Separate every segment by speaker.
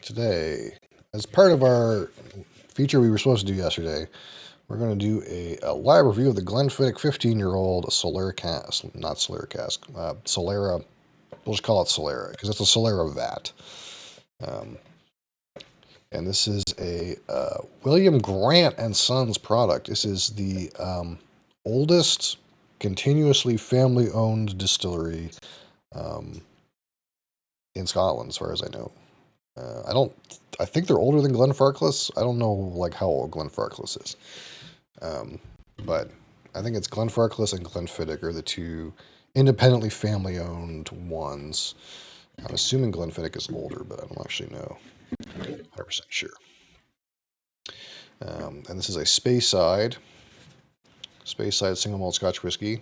Speaker 1: Today, as part of our feature we were supposed to do yesterday, we're going to do a live review of the Glenfiddich 15-year-old Solera cask, not Solera cask, Solera, we'll just call it Solera, because it's a Solera vat. And this is a William Grant and Sons product. This is the oldest continuously family-owned distillery in Scotland, as far as I know. I think they're older than Glenfarclas. I don't know like how old Glenfarclas is. But I think it's Glenfarclas and Glenfiddich are the two independently family-owned ones. I'm assuming Glenfiddich is older, but I don't actually know. 100% sure. And this is a Speyside single malt Scotch whiskey.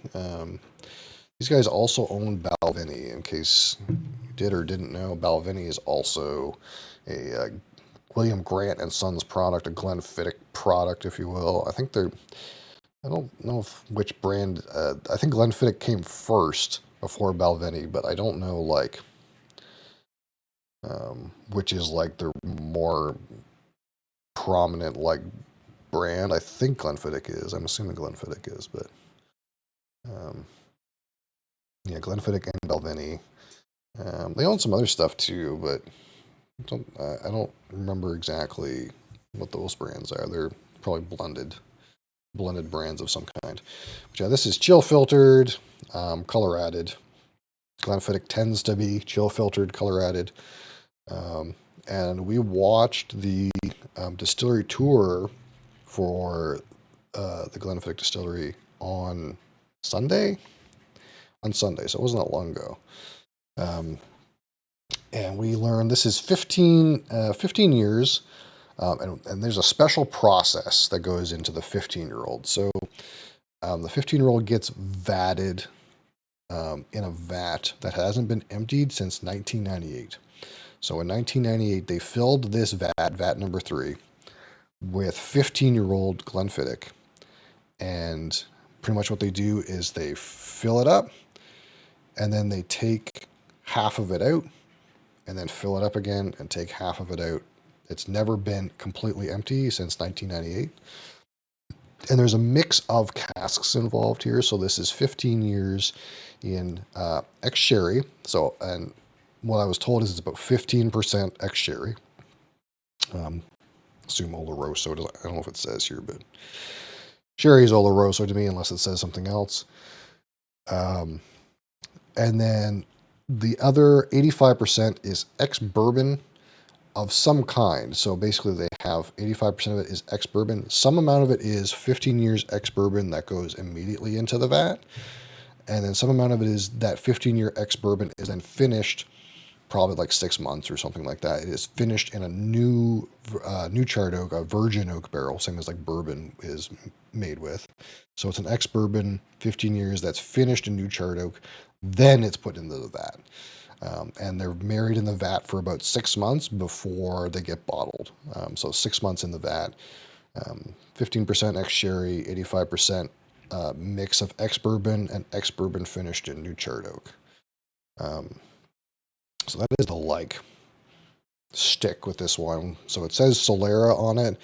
Speaker 1: These guys also own Balvenie, in case you did or didn't know. Balvenie is also a William Grant and Sons product, a Glenfiddich product, if you will. I don't know which brand. I think Glenfiddich came first before Balvenie, but I don't know which is like their more prominent brand. I think Glenfiddich is. I'm assuming Glenfiddich is, but yeah, Glenfiddich and Balvenie. They own some other stuff too, but I don't remember exactly what those brands are. They're probably blended brands of some kind. But yeah, this is chill filtered, color added. Glenfiddich tends to be chill filtered, color added. And we watched the distillery tour for the Glenfiddich distillery on Sunday. So it wasn't that long ago. And we learned this is 15 years, and there's a special process that goes into the 15-year-old. So the 15-year-old gets vatted in a vat that hasn't been emptied since 1998. So in 1998, they filled this vat number 3, with 15-year-old Glenfiddich. And pretty much what they do is they fill it up, and then they take half of it out, and then fill it up again and take half of it out. It's never been completely empty since 1998. And there's a mix of casks involved here. So this is 15 years in ex-sherry. So, and what I was told is it's about 15% ex-sherry. Assume Oloroso. I don't know if it says here, but sherry is Oloroso to me unless it says something else. And then the other 85% is ex-bourbon of some kind. So basically they have 85% of it is ex-bourbon. Some amount of it is 15 years ex-bourbon that goes immediately into the vat. And then some amount of it is that 15-year ex-bourbon is then finished probably like 6 months or something like that. It is finished in a new charred oak, a virgin oak barrel, same as like bourbon is made with. So it's an ex-bourbon, 15 years, that's finished in new charred oak. Then it's put into the vat. And they're married in the vat for about 6 months before they get bottled. So 6 months in the vat, 15% ex-sherry, 85% mix of ex-bourbon and ex-bourbon finished in new charred oak. So that is the stick with this one. So it says Solera on it,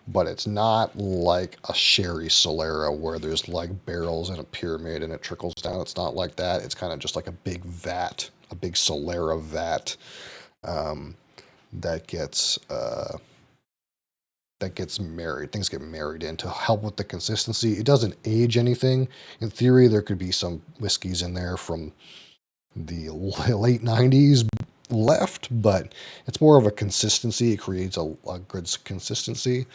Speaker 1: but it's not like a sherry Solera where there's like barrels in a pyramid and it trickles down. It's not like that. It's kind of just like a big vat, a big Solera vat that gets married. Things get married in to help with the consistency. It doesn't age anything. In theory, there could be some whiskeys in there from the late 90s left, but it's more of a consistency. It creates a good consistency,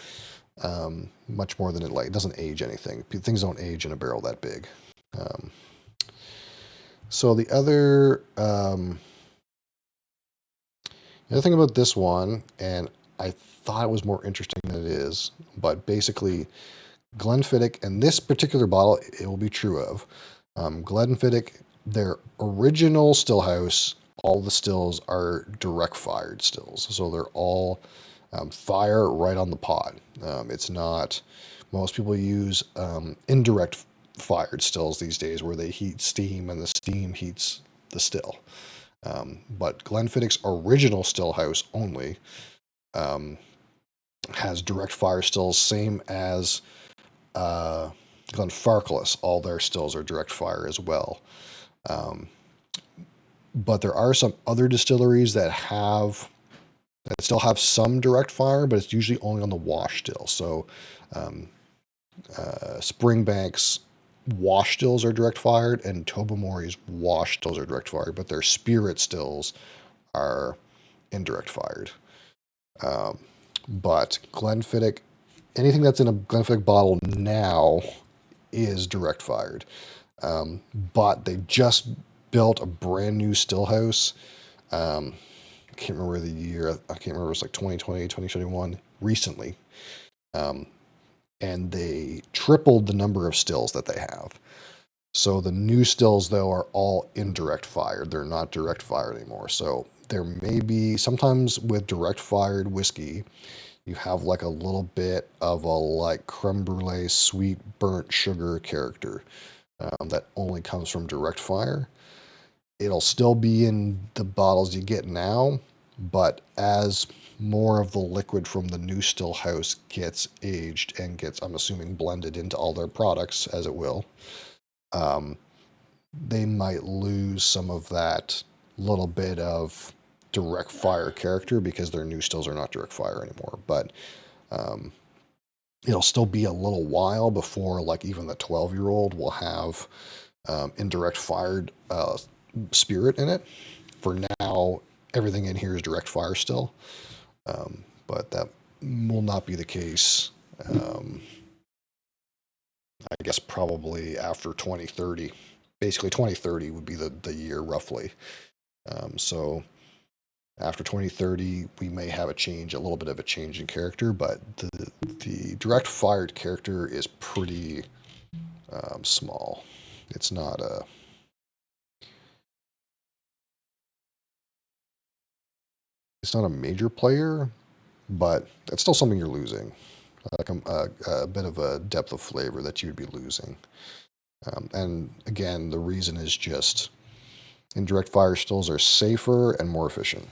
Speaker 1: much more than it doesn't age anything. Things don't age in a barrel that big. So the other thing about this one, and I thought it was more interesting than it is, but basically Glenfiddich, and this particular bottle, it will be true of, Glenfiddich, their original still house, all the stills are direct fired stills. So they're all fire right on the pot. It's not, most people use indirect fired stills these days where they heat steam and the steam heats the still. But Glenfiddich's original still house only Um, has direct fire stills, same as uh, Glenfarclas. All their stills are direct fire as well. Um, but there are some other distilleries that still have some direct fire, but it's usually only on the wash still. So um, Springbank's wash stills are direct fired, and Tobermory's wash stills are direct fired, but their spirit stills are indirect fired. Um, but Glenfiddich, anything that's in a Glenfiddich bottle now is direct fired. Um, but they just built a brand new still house. Um, I can't remember the year. I can't remember. It was like 2020, 2021, recently. Um, and they tripled the number of stills that they have. So the new stills, though, are all indirect fired. They're not direct fired anymore. So there may be, sometimes with direct fired whiskey, you have like a little bit of a like creme brulee, sweet, burnt sugar character that only comes from direct fire. It'll still be in the bottles you get now, but as more of the liquid from the new still house gets aged and gets, I'm assuming, blended into all their products, as it will, um, they might lose some of that little bit of direct fire character because their new stills are not direct fire anymore. But um, it'll still be a little while before, like, even the 12-year-old will have indirect fired spirit in it. For now, everything in here is direct fire still, but that will not be the case. Um, I guess probably after 2030. Basically, 2030 would be the year roughly. So after 2030, we may have a change, a little bit of a change in character, but the direct fired character is pretty small. It's not a it's not a major player, but it's still something you're losing. Like a bit of a depth of flavor that you'd be losing. And again, the reason is just indirect fire stills are safer and more efficient.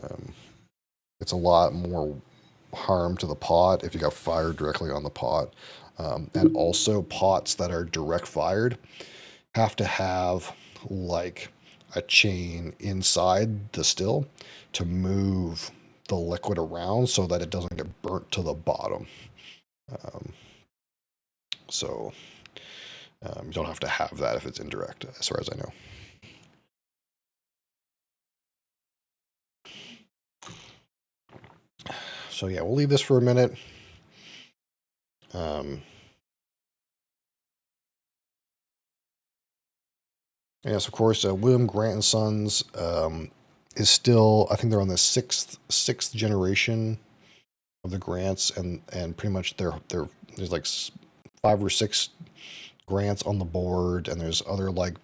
Speaker 1: Um, it's a lot more harm to the pot if you got fired directly on the pot. And also, pots that are direct fired have to have like a chain inside the still to move the liquid around so that it doesn't get burnt to the bottom. Um, so you don't have to have that if it's indirect, as far as I know. So yeah, we'll leave this for a minute. Um, yes, of course, William Grant and Sons is still. I think they're on the sixth generation of the Grants, and pretty much there's like five or six Grants on the board, and there's other like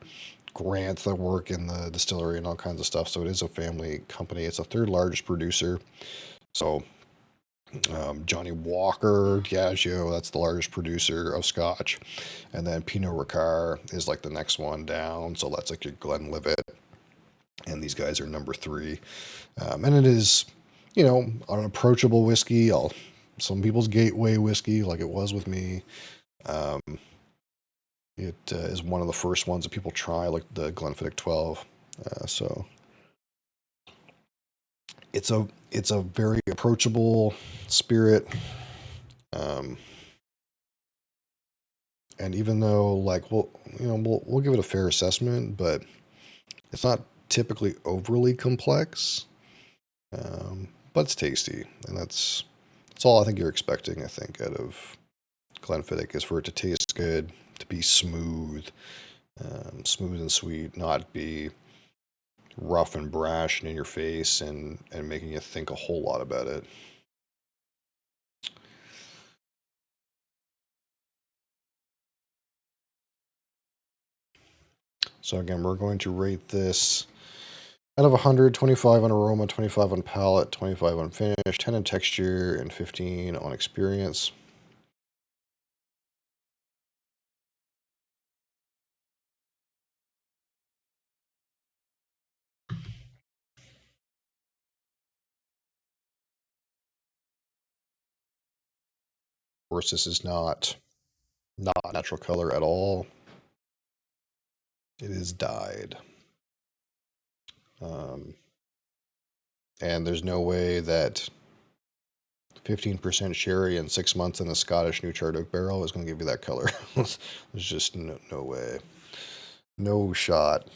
Speaker 1: Grants that work in the distillery and all kinds of stuff. So it is a family company. It's the third largest producer. So Johnny Walker, Diageo, that's the largest producer of Scotch. And then Pinot Ricard is like the next one down. So that's like your Glenlivet. And these guys are number three. And it is, an approachable whiskey. Some people's gateway whiskey, like it was with me. Um, it is one of the first ones that people try, like the Glenfiddich 12. So it's a very approachable spirit. Um, and even though, like, we'll give it a fair assessment, but it's not typically overly complex. But it's tasty, and that's all I think you're expecting. I think out of Glenfiddich is for it to taste good, to be smooth, smooth and sweet, not be rough and brash and in your face and making you think a whole lot about it. So again, we're going to rate this out of 100, 25 on aroma, 25 on palate, 25 on finish, 10 on texture, and 15 on experience. course, this is not natural color at all. It is dyed. And there's no way that 15% sherry and 6 months in a Scottish New Charred Oak barrel is going to give you that color. There's just no way. No shot.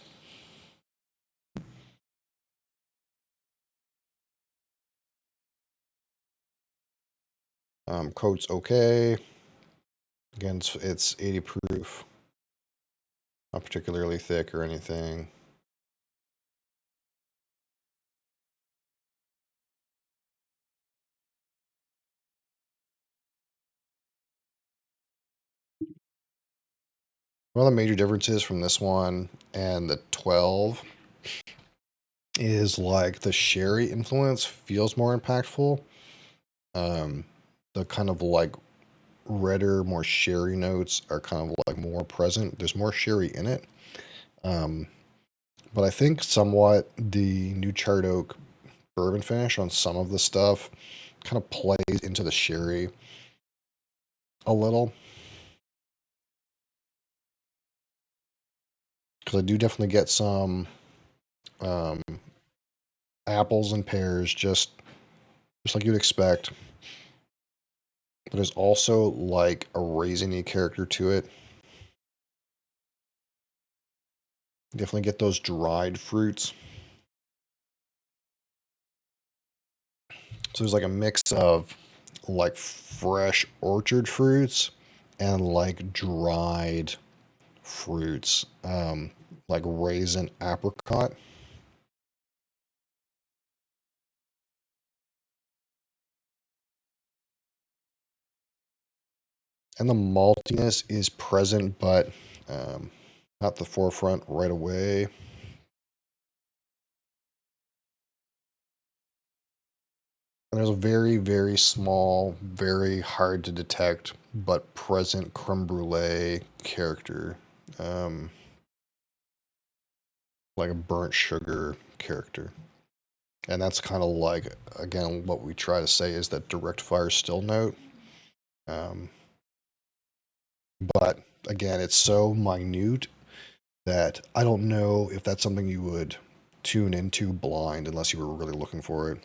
Speaker 1: Coat's okay. Again, it's 80 proof. Not particularly thick or anything. One of the major differences from this one and the 12 is like the sherry influence feels more impactful. The kind of like redder, more sherry notes are kind of like more present. There's more sherry in it. But I think somewhat the New Charred Oak bourbon finish on some of the stuff kind of plays into the sherry a little. Because I do definitely get some um, apples and pears, just like you'd expect. But there's also like a raisiny character to it. Definitely get those dried fruits. So there's like a mix of like fresh orchard fruits and like dried fruits, like raisin apricot. And the maltiness is present, but not the forefront right away. And there's a very, very small, very hard to detect, but present creme brulee character. Um, like a burnt sugar character. And that's kind of like, again, what we try to say is that direct fire still note. Um, but again, it's so minute that I don't know if that's something you would tune into blind unless you were really looking for it.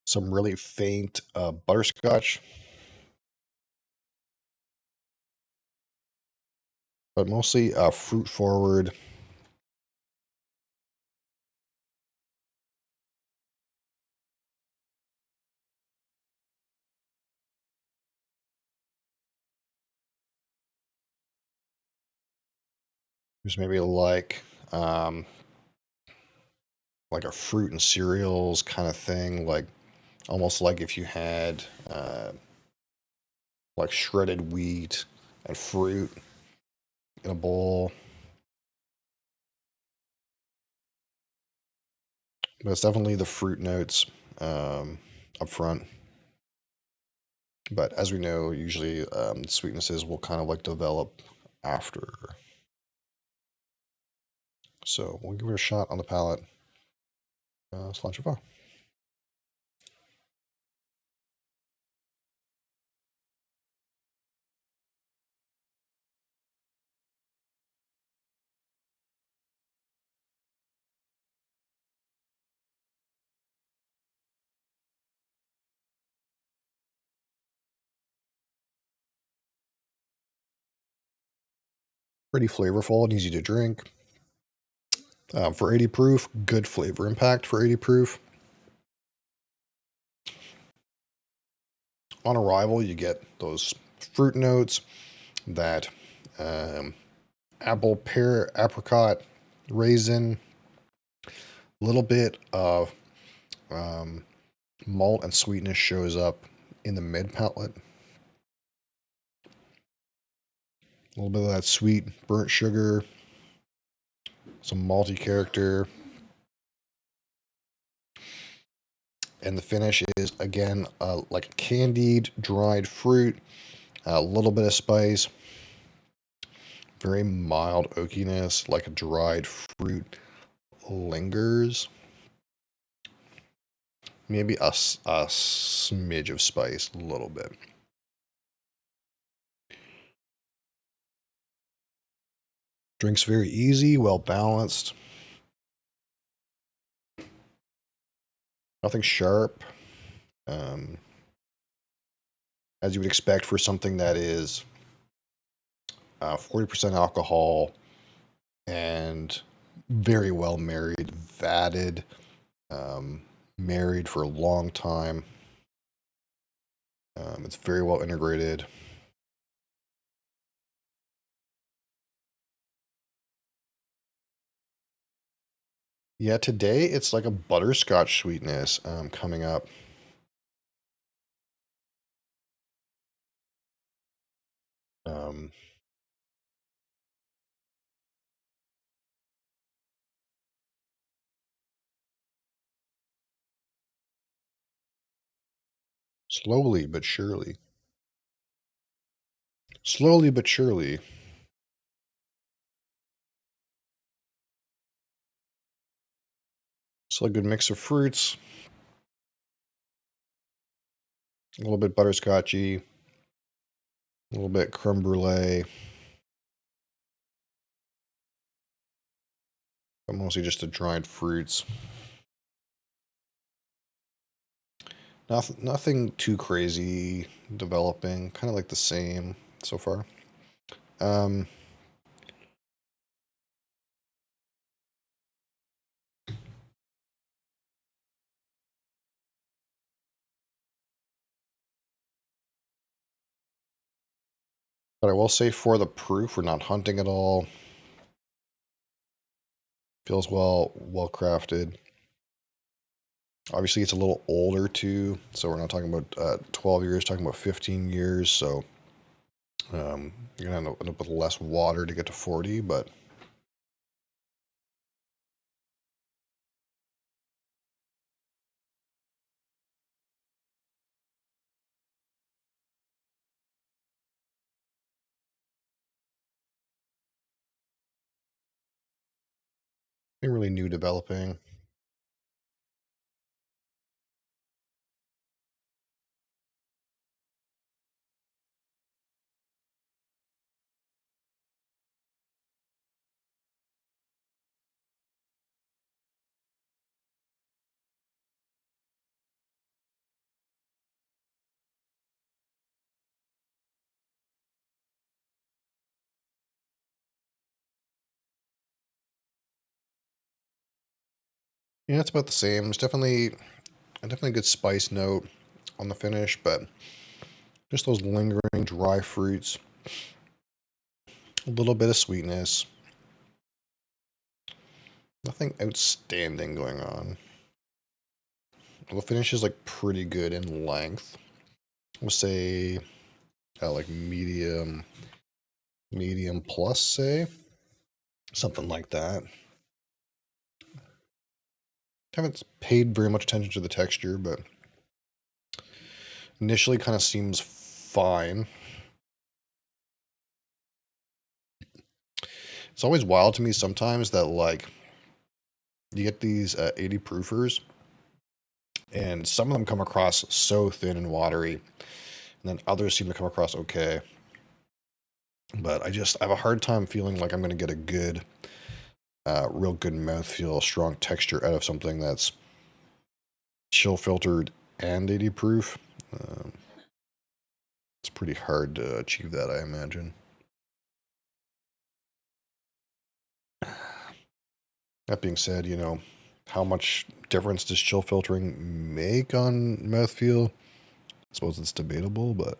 Speaker 1: Some really faint butterscotch, but mostly fruit forward. There's maybe um, like a fruit and cereals kind of thing, like almost like if you had like shredded wheat and fruit in a bowl. But it's definitely the fruit notes up front. But as we know, usually sweetnesses will kind of like develop after. So we'll give it a shot on the palate. Cilantro. Pretty flavorful and easy to drink. For 80 proof, good flavor impact for 80 proof. On arrival, you get those fruit notes, that um, apple, pear, apricot, raisin, a little bit of um, malt and sweetness shows up in the mid palate. A little bit of that sweet burnt sugar, some malty character, And the finish is, again, like a candied dried fruit, a little bit of spice, very mild oakiness, like a dried fruit lingers. Maybe a smidge of spice, a little bit. Drink's very easy, well balanced. Nothing sharp. Um, as you would expect for something that is 40% alcohol and very well married, vatted, um, married for a long time. It's very well integrated. Yeah, today it's like a butterscotch sweetness coming up. Um, slowly but surely. Slowly but surely. So a good mix of fruits, a little bit butterscotchy, a little bit creme brulee, but mostly just the dried fruits. Nothing too crazy developing. Kind of like the same so far. Um, but I will say for the proof, we're not hunting at all. Feels well crafted. Obviously, it's a little older too, so we're not talking about 12 years, talking about 15 years. So you're gonna end up with less water to get to 40, nothing really new developing. Yeah, it's about the same. It's definitely a good spice note on the finish, but just those lingering dry fruits, a little bit of sweetness. Nothing outstanding going on. The finish is like pretty good in length. We'll say like medium plus, say something like that. Haven't paid very much attention to the texture, but initially kind of seems fine. It's always wild to me sometimes that like you get these 80 proofers, and some of them come across so thin and watery, and then others seem to come across okay. But I have a hard time feeling like I'm going to get a real good mouthfeel, strong texture out of something that's chill filtered and 80 proof. Um, it's pretty hard to achieve that, I imagine. That being said, how much difference does chill filtering make on mouthfeel? I suppose it's debatable, but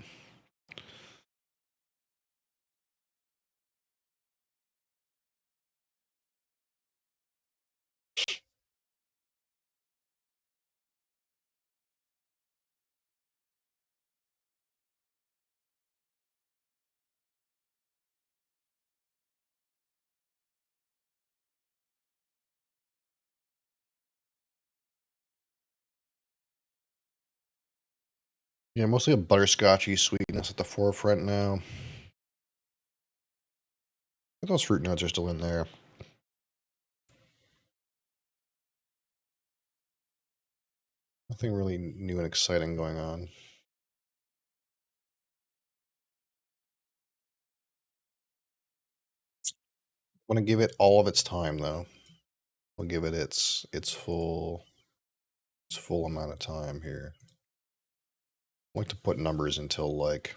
Speaker 1: Yeah, mostly a butterscotchy sweetness at the forefront now. But those fruit notes are still in there. Nothing really new and exciting going on. Want to give it all of its time though. We'll give it its full amount of time here. I like to put numbers until like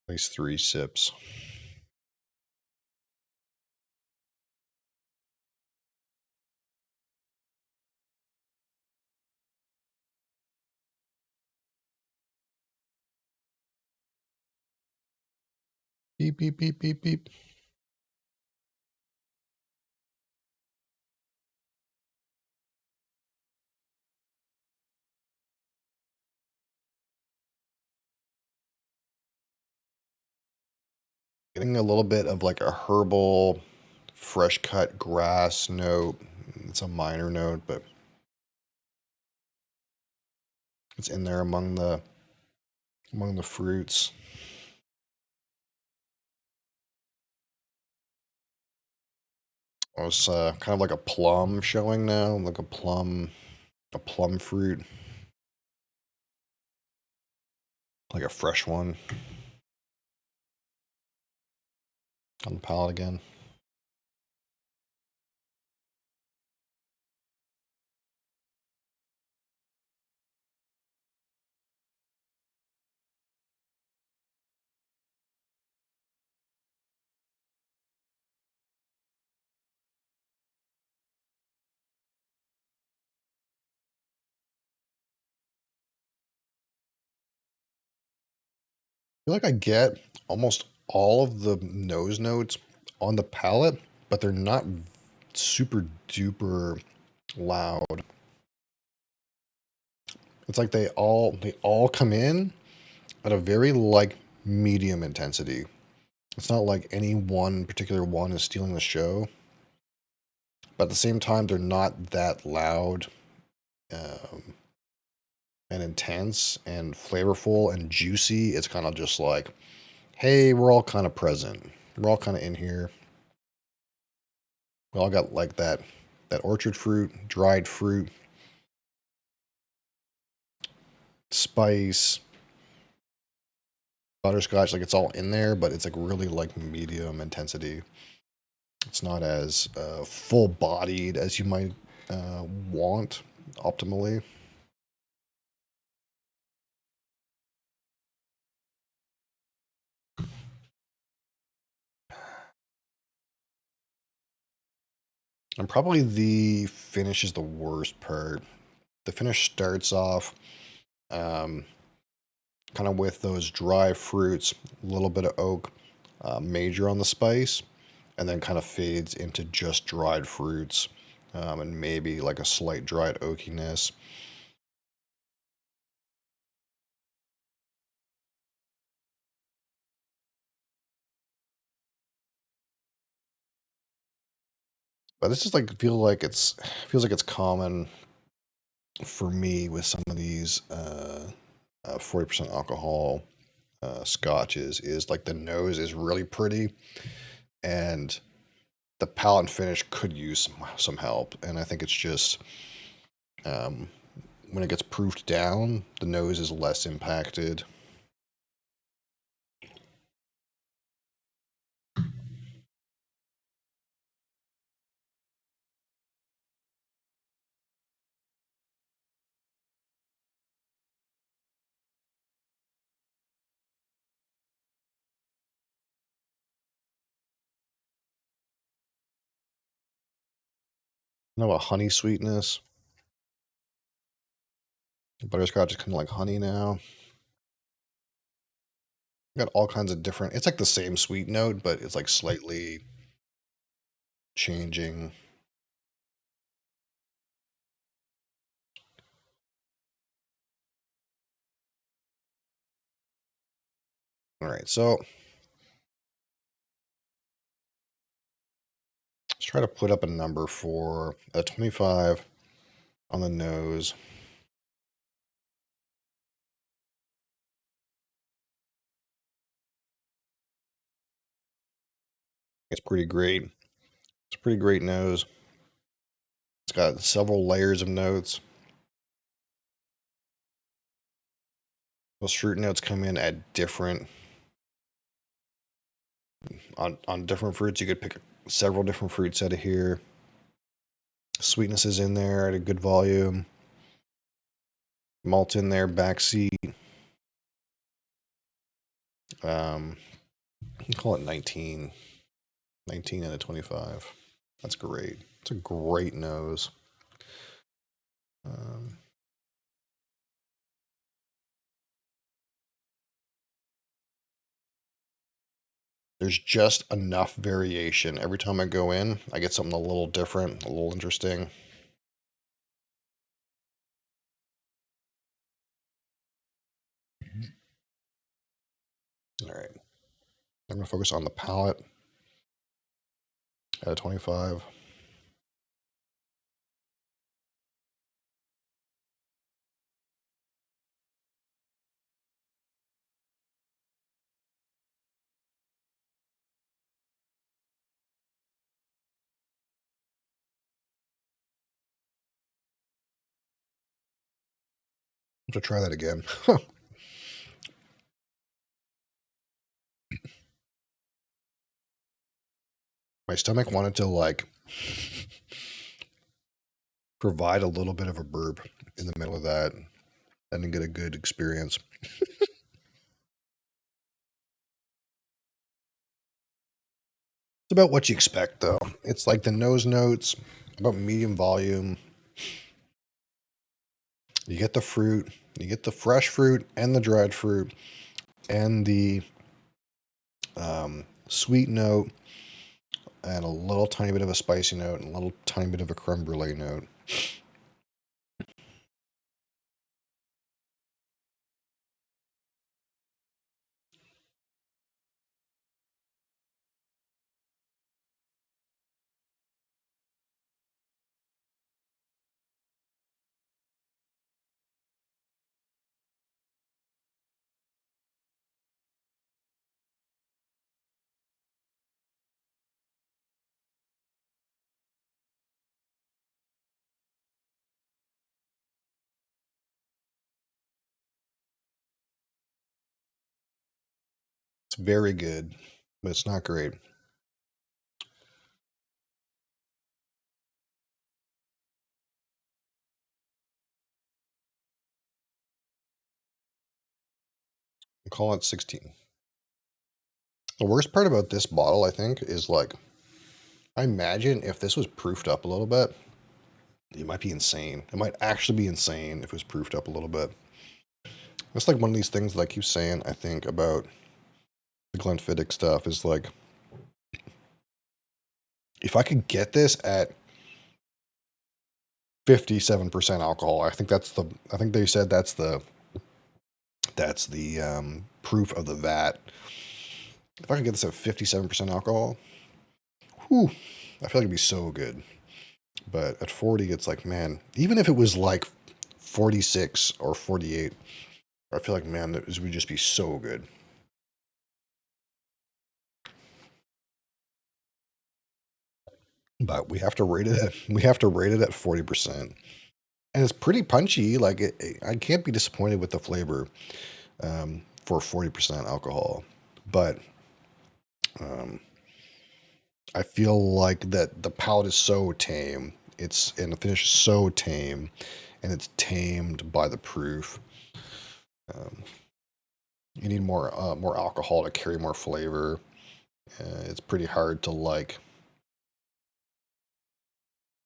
Speaker 1: at least 3 sips. Beep beep beep beep beep. Getting a little bit of like a herbal, fresh cut grass note. It's a minor note, but it's in there among the fruits. It's kind of like a plum showing now, like a plum fruit, like a fresh one on the palate again. I feel like I get almost all of the nose notes on the palate, but they're not super duper loud. It's like they all come in at a very like medium intensity. It's not like any one particular one is stealing the show, but at the same time they're not that loud um, and intense and flavorful and juicy. It's kind of just like, hey, we're all kind of present. We're all kind of in here. We all got like that orchard fruit, dried fruit, spice, butterscotch. Like it's all in there, but it's like really like medium intensity. It's not as full bodied as you might want optimally. And probably the finish is the worst part. The finish starts off um, kind of with those dry fruits, a little bit of oak, major on the spice, and then kind of fades into just dried fruits and maybe like a slight dried oakiness. But this is like feels like it's common for me with some of these 40% alcohol scotches is like the nose is really pretty and the palate and finish could use some help. And I think it's just um, when it gets proofed down, the nose is less impacted. You know, a honey sweetness. Butterscotch is kind of like honey now. Got all kinds of different. It's like the same sweet note, but it's like slightly changing. All right, so let's try to put up a number for a 25. on the nose. It's pretty great. It's a pretty great nose. It's got several layers of notes. Those fruit notes come in at different on different fruits. You could pick several different fruits out of here. Sweetness is in there at a good volume. Malt in there, backseat. Call it 19. 19 out of 25. That's great. It's a great nose. There's just enough variation. Every time I go in, I get something a little different, a little interesting. All right. I'm going to focus on the palate at a 25. I'm going to try that again. My stomach wanted to like provide a little bit of a burp in the middle of that. I didn't get a good experience. It's about what you expect, though. It's like the nose notes, about medium volume. You get the fruit, you get the fresh fruit and the dried fruit, and the sweet note, and a little tiny bit of a spicy note, and a little tiny bit of a creme brulee note. It's very good, but it's not great. I call it 16. The worst part about this bottle, I think, is like, I imagine if this was proofed up a little bit, it might be insane. It might actually be insane if it was proofed up a little bit. It's like one of these things that I keep saying, I think, about the Glenfiddich stuff is like, if I could get this at 57% alcohol, I think they said that's the proof of the vat. If I could get this at 57% alcohol, whew, I feel like it'd be so good. But at 40, it's like, man, even if it was like 46 or 48, I feel like, man, this would just be so good. But we have to rate it at 40%. And it's pretty punchy. Like I can't be disappointed with the flavor for 40% alcohol. But um, I feel like that the palate is so tame. And the finish is so tame, and it's tamed by the proof. Um, you need more alcohol to carry more flavor. It's pretty hard to like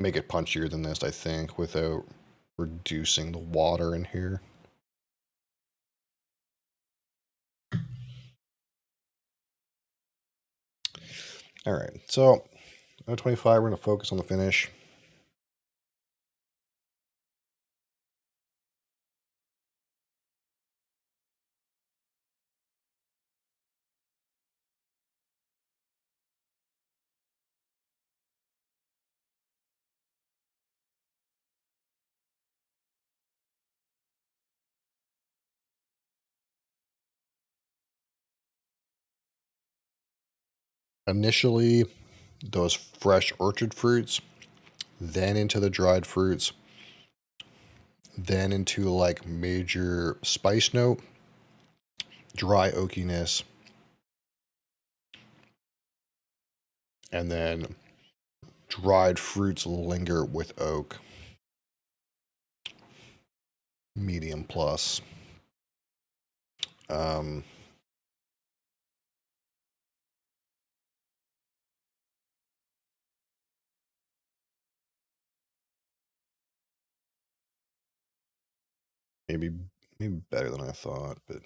Speaker 1: make it punchier than this, I think, without reducing the water in here. All right, so at 25, we're going to focus on the finish. Initially, those fresh orchard fruits, then into the dried fruits, then into like major spice note, dry oakiness, and then dried fruits linger with oak. Medium plus. Um, maybe maybe better than I thought, but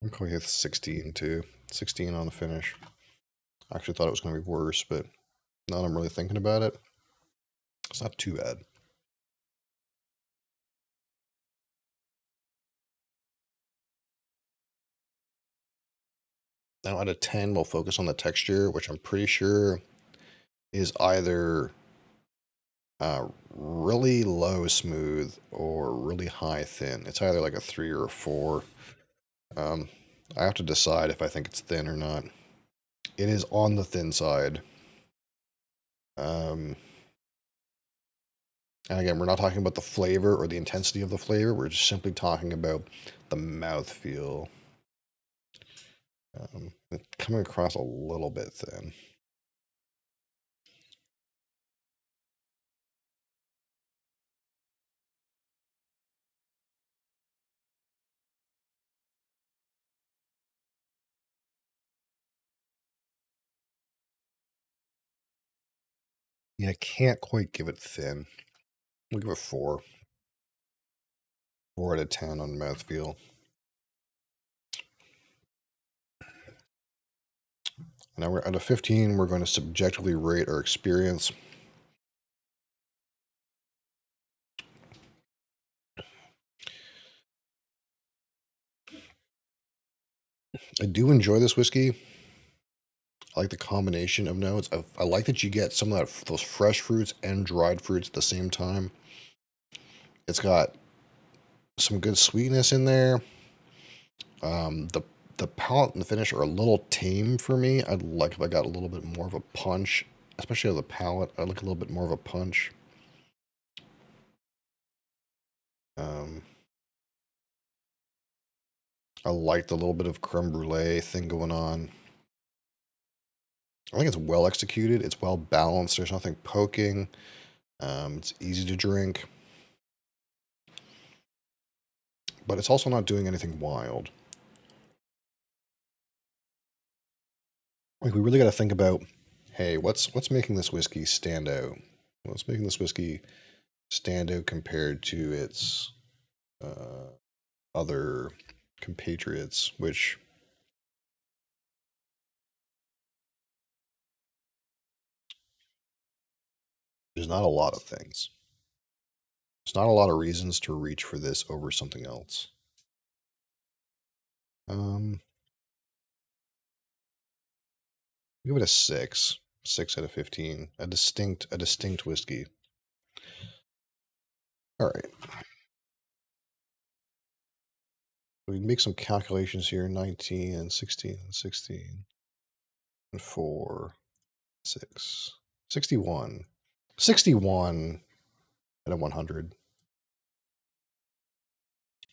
Speaker 1: I'm going with 16 too. 16 on the finish. I actually thought it was going to be worse, but now that I'm really thinking about it, it's not too bad. Now out of 10, we'll focus on the texture, which I'm pretty sure is either really low smooth or really high thin. It's either like a 3 or a 4. Um, I have to decide if I think it's thin or not. It is on the thin side. Um, and again, we're not talking about the flavor or the intensity of the flavor. We're just simply talking about the mouthfeel. It's coming across a little bit thin. Yeah, I can't quite give it thin. We'll give it 4. 4 out of 10 on mouthfeel. Now we're out of 15. We're going to subjectively rate our experience. I do enjoy this whiskey. I like the combination of notes. I like that you get some of those fresh fruits and dried fruits at the same time. It's got some good sweetness in there. The palate and the finish are a little tame for me. I'd like if I got a little bit more of a punch, especially on the palate. I'd like a little bit more of a punch. Um, I like the little bit of creme brulee thing going on. I think it's well executed. It's well balanced. There's nothing poking. It's easy to drink, but it's also not doing anything wild. Like we really got to think about, hey, what's making this whiskey stand out? What's making this whiskey stand out compared to its uh, other compatriots? Which there's not a lot of things. There's not a lot of reasons to reach for this over something else. Um, give it a 6. 6 out of 15. A distinct whiskey. All right. We can make some calculations here. 19 and 16 and 16 and 4, 6. 61. 61 out of 100.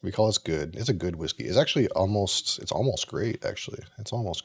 Speaker 1: We call this good. It's a good whiskey. It's almost great, actually. It's almost